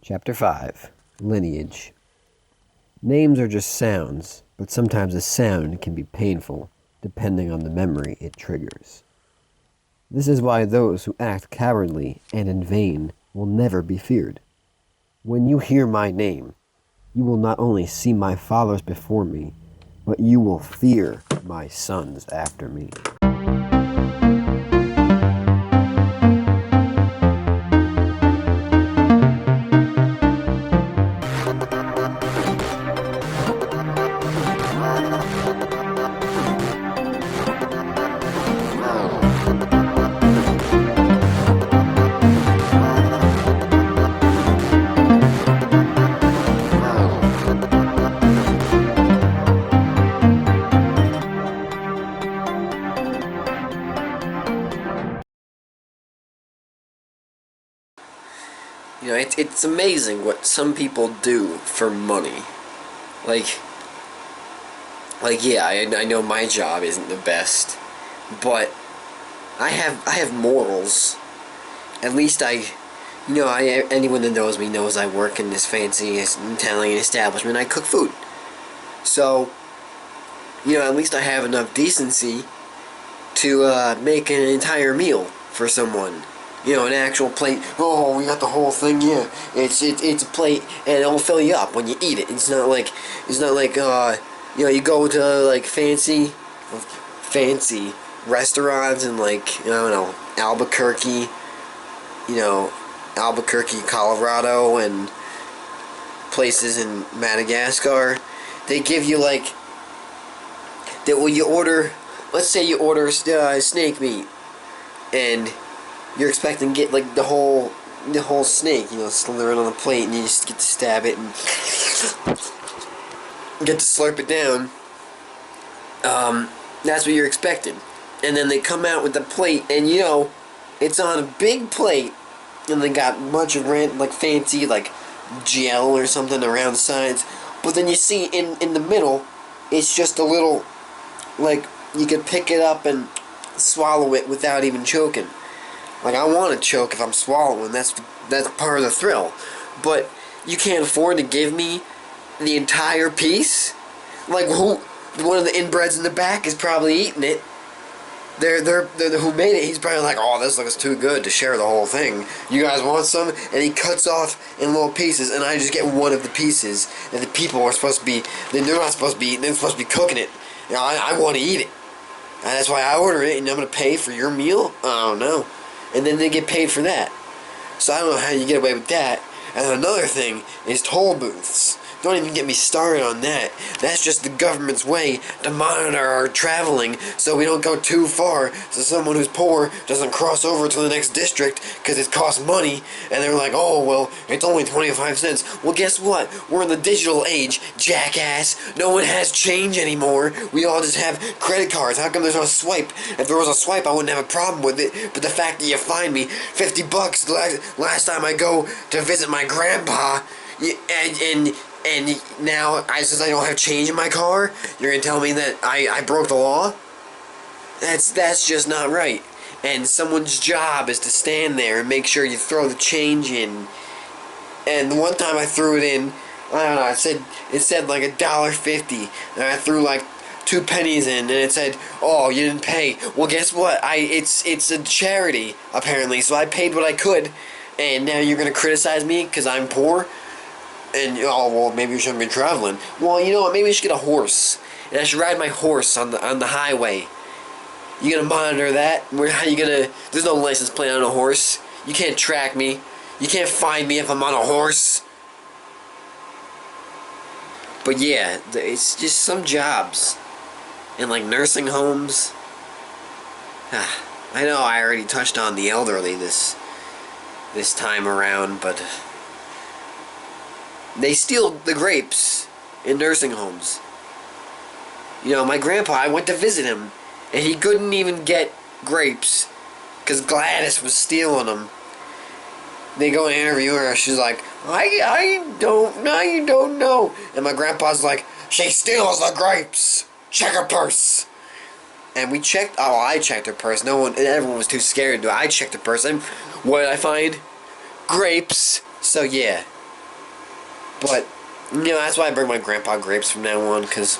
Chapter 5. Lineage. Names are just sounds, but sometimes a sound can be painful, depending on the memory it triggers. This is why those who act cowardly and in vain will never be feared. When you hear my name, you will not only see my fathers before me, but you will fear my sons after me. You know, it's amazing what some people do for money. Like yeah, I know my job isn't the best, but I have morals. At least anyone that knows me knows I work in this fancy Italian establishment. I cook food, so at least I have enough decency to make an entire meal for someone. An actual plate. Oh, we got the whole thing. Yeah, it's a plate, and it'll fill you up when you eat it. It's not like you go to like fancy restaurants in like I don't know Albuquerque, Colorado, and places in Madagascar. They give you like that when you order. Let's say you order snake meat, and you're expecting to get like the whole snake, slithering on the plate, and you just get to stab it and get to slurp it down. That's what you're expecting. And then they come out with the plate, and it's on a big plate, and they got a bunch of like fancy like gel or something around the sides. But then you see in the middle, it's just a little, like, you could pick it up and swallow it without even choking. Like, I want to choke if I'm swallowing. That's part of the thrill. But you can't afford to give me the entire piece. Like, one of the inbreds in the back is probably eating it. They're who made it. He's probably like, oh, this looks too good to share the whole thing. You guys want some? And he cuts off in little pieces, and I just get one of the pieces. And the people are supposed to be. They're not supposed to be eating. They're supposed to be cooking it. I want to eat it. And that's why I order it, and I'm gonna pay for your meal. I don't know. And then they get paid for that. So I don't know how you get away with that. And another thing is toll booths. Don't even get me started on that. That's just the government's way to monitor our traveling so we don't go too far, so someone who's poor doesn't cross over to the next district because it costs money, and they're like, oh, well, it's only 25 cents. Well, guess what? We're in the digital age, jackass. No one has change anymore. We all just have credit cards. How come there's no swipe? If there was a swipe, I wouldn't have a problem with it, but the fact that you find me $50 last time I go to visit my grandpa, and now, since I don't have change in my car, you're going to tell me that I broke the law? That's just not right. And someone's job is to stand there and make sure you throw the change in. And the one time I threw it in, I don't know, it said like $1.50. And I threw like 2 pennies in, and it said, oh, you didn't pay. Well, guess what? It's a charity, apparently, so I paid what I could. And now you're going to criticize me because I'm poor? And, oh, well, maybe you shouldn't be traveling. Well, you know what, maybe I should get a horse. And I should ride my horse on the highway. You gonna monitor that? How you gonna... There's no license plate on a horse. You can't track me. You can't find me if I'm on a horse. But yeah, it's just some jobs. In, like, nursing homes. I know I already touched on the elderly this time around, but... They steal the grapes in nursing homes. My grandpa, I went to visit him, and he couldn't even get grapes because Gladys was stealing them. They go and interview her. She's like, I don't know. And my grandpa's like, she steals the grapes. Check her purse. And we checked. Oh, I checked her purse. Everyone was too scared to do it. I checked her purse, and what did I find? Grapes. So yeah. But, that's why I bring my grandpa grapes from now on, because